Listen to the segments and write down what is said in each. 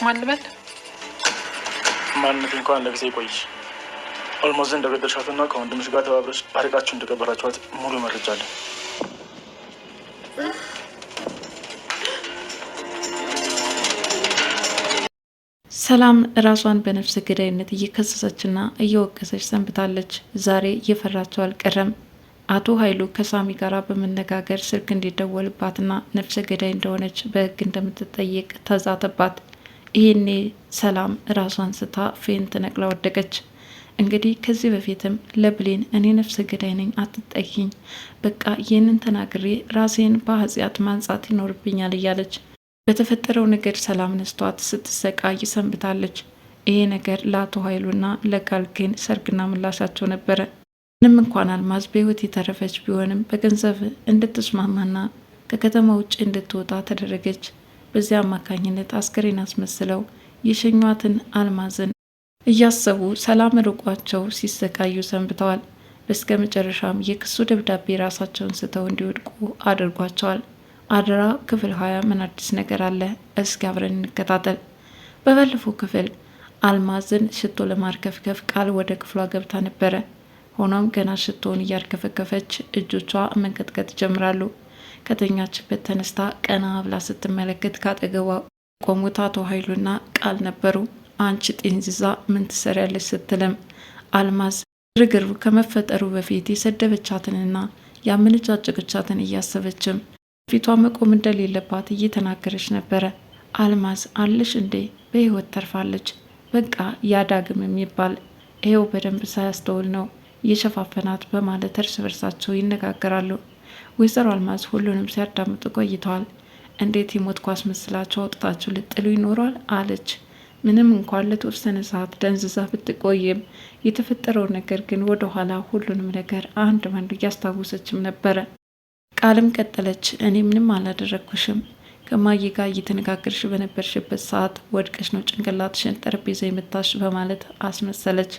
ማን ልበል? ማንነት እንኳን ለጊዜ ቆይሽ። አልማዝን እንደገደልሻትና ከወንድምሽ ጋር ተባብረሽ አርቃችሁ እንደቀበራችኋት ሙሉ መረጃ አለ። ሰላም ራሷን በነፍሰ ገዳይነት እየከሰሰችና እየወቀሰች ሰንብታለች። ዛሬ እየፈራቸው አልቀረም። አቶ ኃይሉ ከሳሚ ጋር በመነጋገር ስልክ እንዲደወልባትና ነፍሰ ገዳይ እንደሆነች በሕግ እንደምትጠየቅ ተዛተባት። ይህኔ ሰላም ራሷን ስታ ፌንት ነቅላ ወደቀች። እንግዲህ ከዚህ በፊትም ለብሌን እኔ ነፍሰ ገዳይ ነኝ አትጠይኝ፣ በቃ ይህንን ተናግሬ ራሴን በኃጢአት ማንጻት ይኖርብኛል እያለች በተፈጠረው ነገር ሰላም ነስቷት ስትሰቃይ ሰንብታለች። ይሄ ነገር ለአቶ ኃይሉና ለቃል ግን ሰርግና ምላሻቸው ነበረ። ምንም እንኳን አልማዝ በህይወት የተረፈች ቢሆንም በገንዘብ እንድትስማማና ከከተማ ውጭ እንድትወጣ ተደረገች። በዚያ አማካኝነት አስከሬን አስመስለው የሸኟትን አልማዝን እያሰቡ ሰላም ርቋቸው ሲሰቃዩ ሰንብተዋል። በስከ መጨረሻም የክሱ ደብዳቤ ራሳቸውን ስተው እንዲወድቁ አድርጓቸዋል። አደራ ክፍል 20 ምን አዲስ ነገር አለ? እስኪ አብረን እንከታተል። በባለፈው ክፍል አልማዝን ሽቶ ለማርከፍከፍ ቃል ወደ ክፍሏ ገብታ ነበረ። ሆኖም ገና ሽቶውን እያርከፈከፈች እጆቿ መንቀጥቀጥ ይጀምራሉ። ከተኛችበት ተነስታ ቀና ብላ ስትመለከት ካጠገቧ ቆሙት አቶ ኃይሉና ቃል ነበሩ። አንቺ ጤንዚዛ ምን ትሰሪያለች ስትልም አልማዝ ግርግሩ ከመፈጠሩ በፊት የሰደበቻትንና ያመነጫጨቀቻትን እያሰበችም ፊቷ መቆም እንደሌለባት እየተናገረች ነበረ። አልማዝ አለሽ እንዴ? በህይወት ተርፋለች። በቃ ያዳግም የሚባል ይሄው በደንብ ሳያስተውል ነው የሸፋፈናት በማለት እርስ በርሳቸው ይነጋገራሉ። ወይዘሮ አልማዝ ሁሉንም ሲያዳምጡ ቆይተዋል። እንዴት የሞት ኳስ መስላቸው አውጥታችሁ ልጥሉ ይኖሯል አለች። ምንም እንኳን ለተወሰነ ሰዓት ደንዝዛ ብትቆይም የተፈጠረው ነገር ግን ወደኋላ ሁሉንም ነገር አንድ ባንድ እያስታወሰችም ነበረ። ቃልም ቀጠለች። እኔ ምንም አላደረግኩሽም። ከማዬ ጋር እየተነጋገርሽ በነበርሽበት ሰዓት ወድቀሽ ነው ጭንቅላትሽን ጠረጴዛ የመታሽ በማለት አስመሰለች።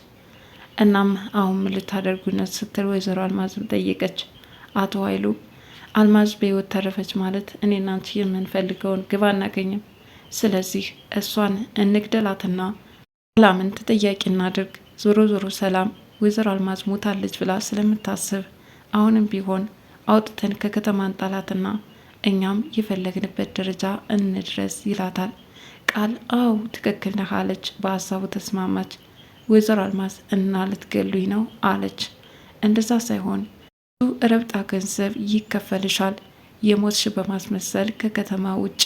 እናም አሁን ምን ልታደርጉ ነው ስትል ወይዘሮ አልማዝም ጠየቀች። አቶ ኃይሉ አልማዝ በህይወት ተረፈች ማለት እኔና አንቺ የምንፈልገውን ግብ አናገኝም። ስለዚህ እሷን እንግደላትና ሰላምን ተጠያቂ እናድርግ። ዞሮ ዞሮ ሰላም ወይዘሮ አልማዝ ሞታለች ብላ ስለምታስብ አሁንም ቢሆን አውጥተን ከከተማ እንጣላትና እኛም የፈለግንበት ደረጃ እንድረስ ይላታል። ቃል አው ትክክል ነህ አለች። በሀሳቡ ተስማማች። ወይዘሮ አልማዝ እና ልትገሉኝ ነው አለች። እንደዛ ሳይሆን ረብጣ ገንዘብ ይከፈልሻል፣ የሞትሽ በማስመሰል ከከተማ ውጭ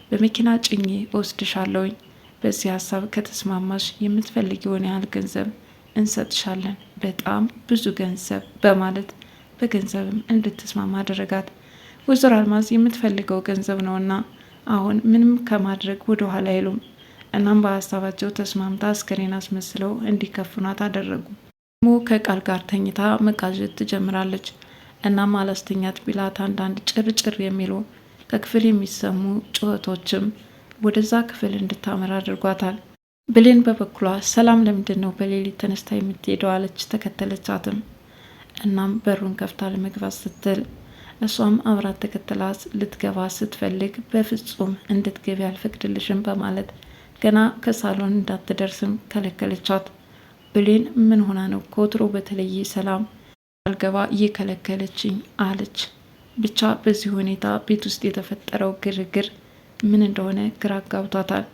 በመኪና ጭኜ ወስድሻለሁኝ። በዚህ ሀሳብ ከተስማማሽ የምትፈልጊውን ያህል ገንዘብ እንሰጥሻለን፣ በጣም ብዙ ገንዘብ በማለት በገንዘብም እንድትስማማ አደረጋት። ወይዘሮ አልማዝ የምትፈልገው ገንዘብ ነውና አሁን ምንም ከማድረግ ወደ ኋላ አይሉም። እናም በሀሳባቸው ተስማምታ አስከሬን አስመስለው እንዲከፍኗት አደረጉ። ሞ ከቃል ጋር ተኝታ መቃዠት ትጀምራለች። እናም አላስተኛት ቢላት አንዳንድ ጭርጭር የሚሉ ከክፍል የሚሰሙ ጩኸቶችም ወደዛ ክፍል እንድታመራ አድርጓታል። ብሌን በበኩሏ ሰላም ለምንድን ነው በሌሊት ተነስታ የምትሄደው አለች። ተከተለቻትም። እናም በሩን ከፍታ ለመግባት ስትል እሷም አብራት ተከትላት ልትገባ ስትፈልግ በፍጹም እንድትገቢ አልፈቅድልሽም በማለት ገና ከሳሎን እንዳትደርስም ከለከለቻት። ብሌን ምን ሆና ነው ከወትሮ በተለየ ሰላም አልገባ እየከለከለችኝ አለች። ብቻ በዚህ ሁኔታ ቤት ውስጥ የተፈጠረው ግርግር ምን እንደሆነ ግራ አጋብቷታል።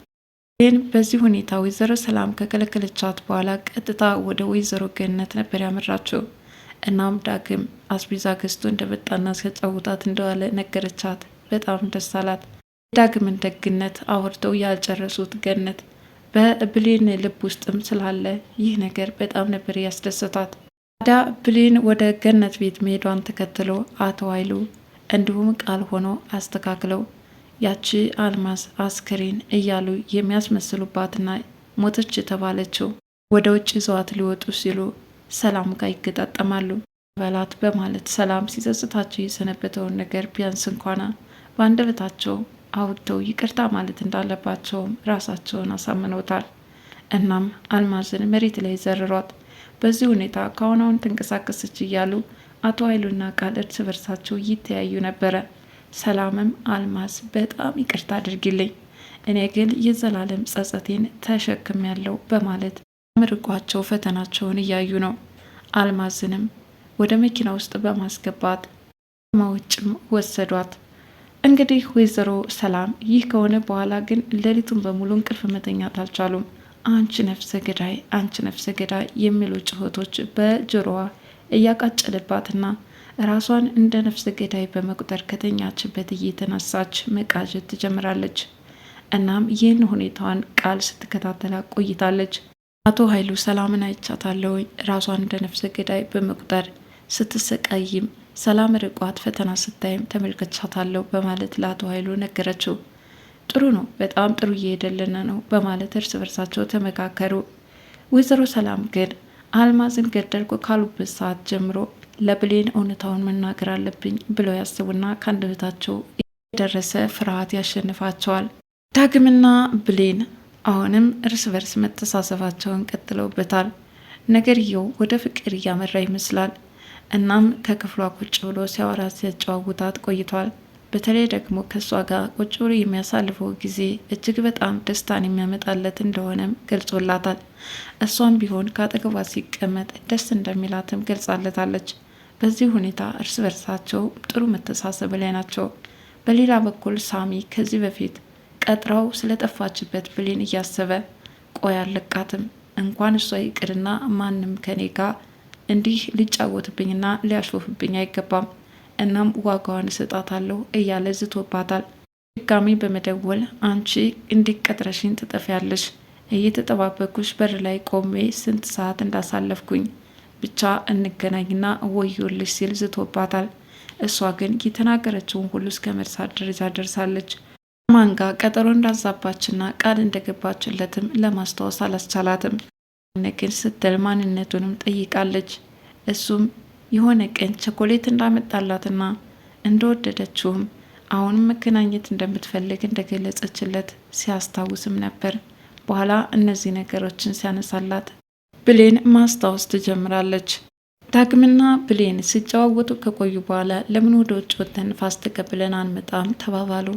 ግን በዚህ ሁኔታ ወይዘሮ ሰላም ከከለከለቻት በኋላ ቀጥታ ወደ ወይዘሮ ገነት ነበር ያመራችው። እናም ዳግም አስቤዛ ገዝቶ እንደመጣና ሲያጫውታት እንደዋለ ነገረቻት። በጣም ደስ አላት። ዳግምን ደግነት አውርተው ያልጨረሱት ገነት በብሌን ልብ ውስጥም ስላለ ይህ ነገር በጣም ነበር ያስደሰታት። ታዲያ ብሌን ወደ ገነት ቤት መሄዷን ተከትሎ አቶ ኃይሉ እንዲሁም ቃል ሆኖ አስተካክለው ያቺ አልማዝ አስከሬን እያሉ የሚያስመስሉባትና ሞተች የተባለችው ወደ ውጭ ይዘዋት ሊወጡ ሲሉ ሰላም ጋር ይገጣጠማሉ። በላት በማለት ሰላም ሲጸጽታቸው የሰነበተውን ነገር ቢያንስ እንኳን በአንደበታቸው አውጥተው ይቅርታ ማለት እንዳለባቸውም ራሳቸውን አሳምነውታል። እናም አልማዝን መሬት ላይ ዘርሯት። በዚህ ሁኔታ ከአሁን ተንቀሳቀሰች እያሉ አቶ ኃይሉና ቃል እርስ በርሳቸው ይተያዩ ነበረ። ሰላምም አልማዝ በጣም ይቅርታ አድርጊልኝ፣ እኔ ግን የዘላለም ጸጸቴን ተሸክም ያለው በማለት ምርቋቸው ፈተናቸውን እያዩ ነው። አልማዝንም ወደ መኪና ውስጥ በማስገባት ውጭም ወሰዷት። እንግዲህ ወይዘሮ ሰላም ይህ ከሆነ በኋላ ግን ሌሊቱን በሙሉ እንቅልፍ መተኛት አልቻሉም። አንቺ ነፍሰ ገዳይ፣ አንቺ ነፍሰ ገዳይ የሚሉ ጩኸቶች በጆሮዋ እያቃጨለባትና ራሷን እንደ ነፍሰ ገዳይ በመቁጠር ከተኛችበት እየተነሳች መቃዠት ትጀምራለች። እናም ይህን ሁኔታዋን ቃል ስትከታተላ ቆይታለች። አቶ ኃይሉ ሰላምን አይቻታለሁ ራሷን እንደ ነፍሰ ገዳይ በመቁጠር ስትሰቃይም ሰላም ርቋት ፈተና ስታይም ተመልከቻታለሁ በማለት ለአቶ ኃይሉ ነገረችው። ጥሩ ነው፣ በጣም ጥሩ እየሄደልን ነው በማለት እርስ በርሳቸው ተመካከሩ። ወይዘሮ ሰላም ግን አልማዝን ገደልኩ ካሉበት ሰዓት ጀምሮ ለብሌን እውነታውን መናገር አለብኝ ብለው ያስቡና ከአንደበታቸው የደረሰ ፍርሃት ያሸንፋቸዋል። ዳግምና ብሌን አሁንም እርስ በርስ መተሳሰባቸውን ቀጥለውበታል። ነገርየው ወደ ፍቅር እያመራ ይመስላል። እናም ከክፍሏ ቁጭ ብሎ ሲያወራ ሲያጨዋውታት ቆይቷል። በተለይ ደግሞ ከእሷ ጋር ቁጭ ብሎ የሚያሳልፈው ጊዜ እጅግ በጣም ደስታን የሚያመጣለት እንደሆነም ገልጾላታል። እሷም ቢሆን ከአጠገቧ ሲቀመጥ ደስ እንደሚላትም ገልጻለታለች። በዚህ ሁኔታ እርስ በርሳቸው ጥሩ መተሳሰብ ላይ ናቸው። በሌላ በኩል ሳሚ ከዚህ በፊት ቀጥራው ስለጠፋችበት ብሌን እያሰበ ቆይ አለቃትም እንኳን እሷ ይቅርና ማንም ከኔ ጋር እንዲህ ሊጫወትብኝና ሊያሾፍብኝ አይገባም፣ እናም ዋጋዋን እሰጣታለሁ እያለ ዝቶባታል። ድጋሚ በመደወል አንቺ እንዲቀጥረሽኝ ትጠፊያለሽ፣ እየተጠባበኩሽ በር ላይ ቆሜ ስንት ሰዓት እንዳሳለፍኩኝ ብቻ እንገናኝና ወዮልሽ ሲል ዝቶባታል። እሷ ግን የተናገረችውን ሁሉ እስከ መርሳት ደረጃ ደርሳለች። ማንጋ ቀጠሮ እንዳዛባችና ቃል እንደገባችለትም ለማስታወስ አላስቻላትም። ግን ስትል ማንነቱንም ጠይቃለች። እሱም የሆነ ቀን ቸኮሌት እንዳመጣላትና እንደወደደችውም አሁንም መገናኘት እንደምትፈልግ እንደገለጸችለት ሲያስታውስም ነበር። በኋላ እነዚህ ነገሮችን ሲያነሳላት ብሌን ማስታወስ ትጀምራለች። ዳግምና ብሌን ሲጨዋወቱ ከቆዩ በኋላ ለምን ወደ ውጭ ወጥተን ንፋስ ተቀብለን አንመጣም ተባባሉ።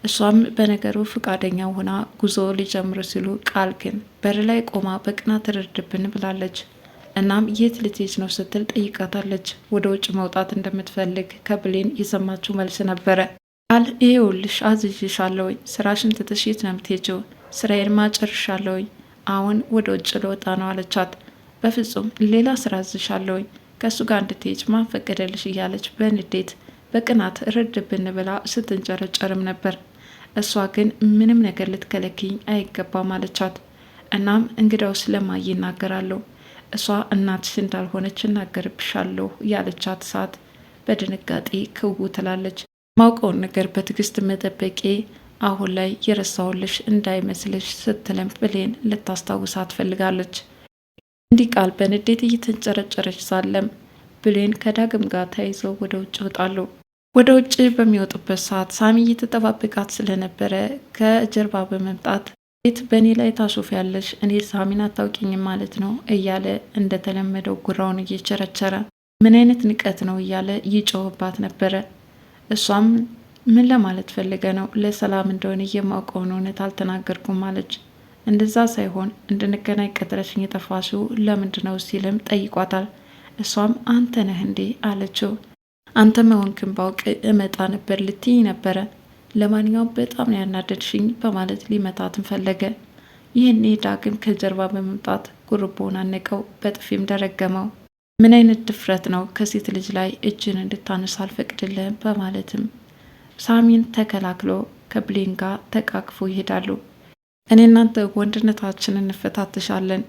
እሷም በነገሩ ፈቃደኛ ሆና ጉዞ ሊጀምሩ ሲሉ ቃል ግን በር ላይ ቆማ በቅናት ትረድብን ብላለች። እናም የት ልትሄጂ ነው ስትል ጠይቃታለች። ወደ ውጭ መውጣት እንደምትፈልግ ከብሌን የሰማችው መልስ ነበረ። ቃል ይኸውልሽ አዝዤሻለሁኝ፣ ስራሽን ትተሽ የት ነው የምትሄጂው? ስራዬንማ ጨርሻለሁኝ፣ አሁን ወደ ውጭ ልወጣ ነው አለቻት። በፍጹም ሌላ ስራ አዝሻለሁኝ፣ ከእሱ ጋር እንድትሄጂ ማን ፈቀደልሽ? እያለች በንዴት በቅናት ርድብን ብላ ስትንጨረጨርም ነበር። እሷ ግን ምንም ነገር ልትከለክኝ አይገባም አለቻት። እናም እንግዳው ስለማይ ይናገራለሁ፣ እሷ እናትሽ እንዳልሆነች እናገርብሻለሁ ያለቻት ሰዓት በድንጋጤ ክው ትላለች። ማውቀውን ነገር በትዕግስት መጠበቄ አሁን ላይ የረሳውልሽ እንዳይመስልሽ ስትለም ብሌን ልታስታውሳት ትፈልጋለች። እንዲህ ቃል በንዴት እየተንጨረጨረች ሳለም ብሌን ከዳግም ጋር ተይዘው ወደ ውጭ ይወጣሉ። ወደ ውጭ በሚወጡበት ሰዓት ሳሚ እየተጠባበቃት ስለነበረ ከጀርባ በመምጣት ቤት በእኔ ላይ ታሾፊያለሽ፣ እኔ ሳሚን አታውቂኝም ማለት ነው እያለ እንደተለመደው ጉራውን እየቸረቸረ ምን አይነት ንቀት ነው እያለ ይጮህባት ነበረ። እሷም ምን ለማለት ፈልገ ነው? ለሰላም እንደሆነ የማውቀውን እውነት አልተናገርኩም አለች። እንደዛ ሳይሆን እንድንገናኝ ቀጥረሽኝ የጠፋሽው ለምንድን ነው ሲልም ጠይቋታል። እሷም አንተ ነህ እንዴ አለችው። አንተ መሆንክን ባውቅ እመጣ ነበር ልትይኝ ነበረ፣ ለማንኛውም በጣም ነው ያናደድሽኝ በማለት ሊመታትን ፈለገ። ይህኔ ዳግም ከጀርባ በመምጣት ጉርቦውን አነቀው፣ በጥፊም ደረገመው። ምን አይነት ድፍረት ነው? ከሴት ልጅ ላይ እጅን እንድታነሳ አልፈቅድልህም በማለትም ሳሚን ተከላክሎ ከብሌን ጋር ተቃቅፎ ይሄዳሉ። እኔ እናንተ ወንድነታችንን እንፈታተሻለን፣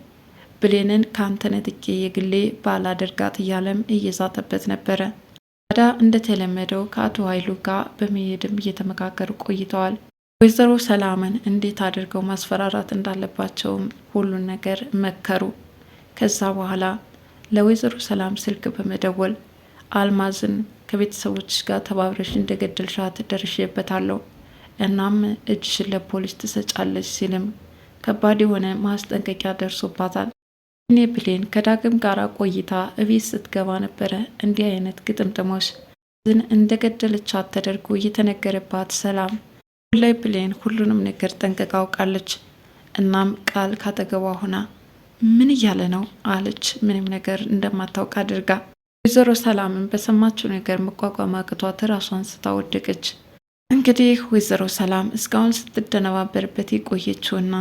ብሌንን ከአንተ ነጥቄ የግሌ ባላደርጋት እያለም እየዛተበት ነበረ። ታዲያ እንደተለመደው ከአቶ ኃይሉ ጋር በመሄድም እየተመካከሩ ቆይተዋል። ወይዘሮ ሰላምን እንዴት አድርገው ማስፈራራት እንዳለባቸውም ሁሉን ነገር መከሩ። ከዛ በኋላ ለወይዘሮ ሰላም ስልክ በመደወል አልማዝን ከቤተሰቦች ጋር ተባብረሽ እንደገደልሻት ደርሼበታለሁ፣ እናም እጅሽን ለፖሊስ ትሰጫለች ሲልም ከባድ የሆነ ማስጠንቀቂያ ደርሶባታል። እኔ ብሌን ከዳግም ጋር ቆይታ እቤት ስትገባ ነበረ እንዲህ አይነት ግጥምጥሞች ዝን እንደገደለቻት ተደርጎ እየተነገረባት ሰላም ላይ ብሌን ሁሉንም ነገር ጠንቅቃ አውቃለች። እናም ቃል ካጠገቧ ሆና ምን እያለ ነው አለች፣ ምንም ነገር እንደማታውቅ አድርጋ። ወይዘሮ ሰላምን በሰማችው ነገር መቋቋም አቅቷት ራሷን ስታወደቀች። እንግዲህ ወይዘሮ ሰላም እስካሁን ስትደነባበርበት የቆየችውና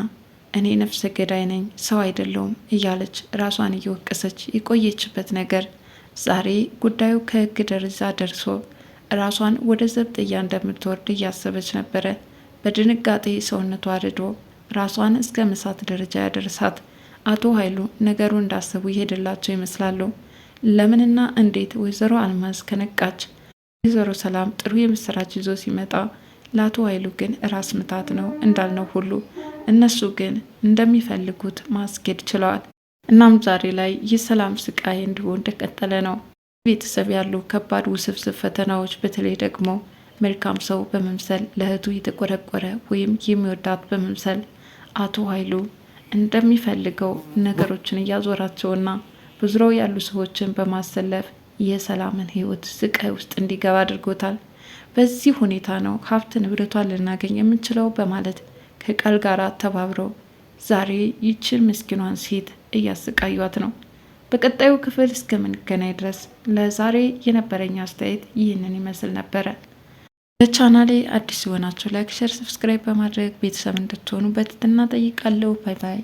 እኔ ነፍሰ ገዳይ ነኝ ሰው አይደለውም እያለች ራሷን እየወቀሰች የቆየችበት ነገር ዛሬ ጉዳዩ ከህግ ደረጃ ደርሶ ራሷን ወደ ዘብጥያ እንደምትወርድ እያሰበች ነበረ። በድንጋጤ ሰውነቷ አርዶ ራሷን እስከ መሳት ደረጃ ያደርሳት። አቶ ኃይሉ ነገሩ እንዳሰቡ ይሄድላቸው ይመስላሉ። ለምንና እንዴት ወይዘሮ አልማዝ ከነቃች ወይዘሮ ሰላም ጥሩ የምስራች ይዞ ሲመጣ ለአቶ ኃይሉ ግን ራስ ምታት ነው እንዳልነው ሁሉ እነሱ ግን እንደሚፈልጉት ማስኬድ ችለዋል። እናም ዛሬ ላይ የሰላም ስቃይ እንዲሁ እንደቀጠለ ነው። ቤተሰብ ያሉ ከባድ ውስብስብ ፈተናዎች፣ በተለይ ደግሞ መልካም ሰው በመምሰል ለእህቱ የተቆረቆረ ወይም የሚወዳት በመምሰል አቶ ኃይሉ እንደሚፈልገው ነገሮችን እያዞራቸውና በዙሪያው ያሉ ሰዎችን በማሰለፍ የሰላምን ህይወት ስቃይ ውስጥ እንዲገባ አድርጎታል። በዚህ ሁኔታ ነው ሀብት ንብረቷን ልናገኝ የምንችለው በማለት ከቃል ጋር ተባብረው ዛሬ ይችን ምስኪኗን ሴት እያሰቃዩት ነው። በቀጣዩ ክፍል እስከምንገናኝ ድረስ ለዛሬ የነበረኝ አስተያየት ይህንን ይመስል ነበረ። ለቻናሌ አዲስ የሆናችሁ ላይክ፣ ሸር፣ ሰብስክራይብ በማድረግ ቤተሰብ እንድትሆኑ በትህትና ጠይቃለሁ። ባይ ባይ።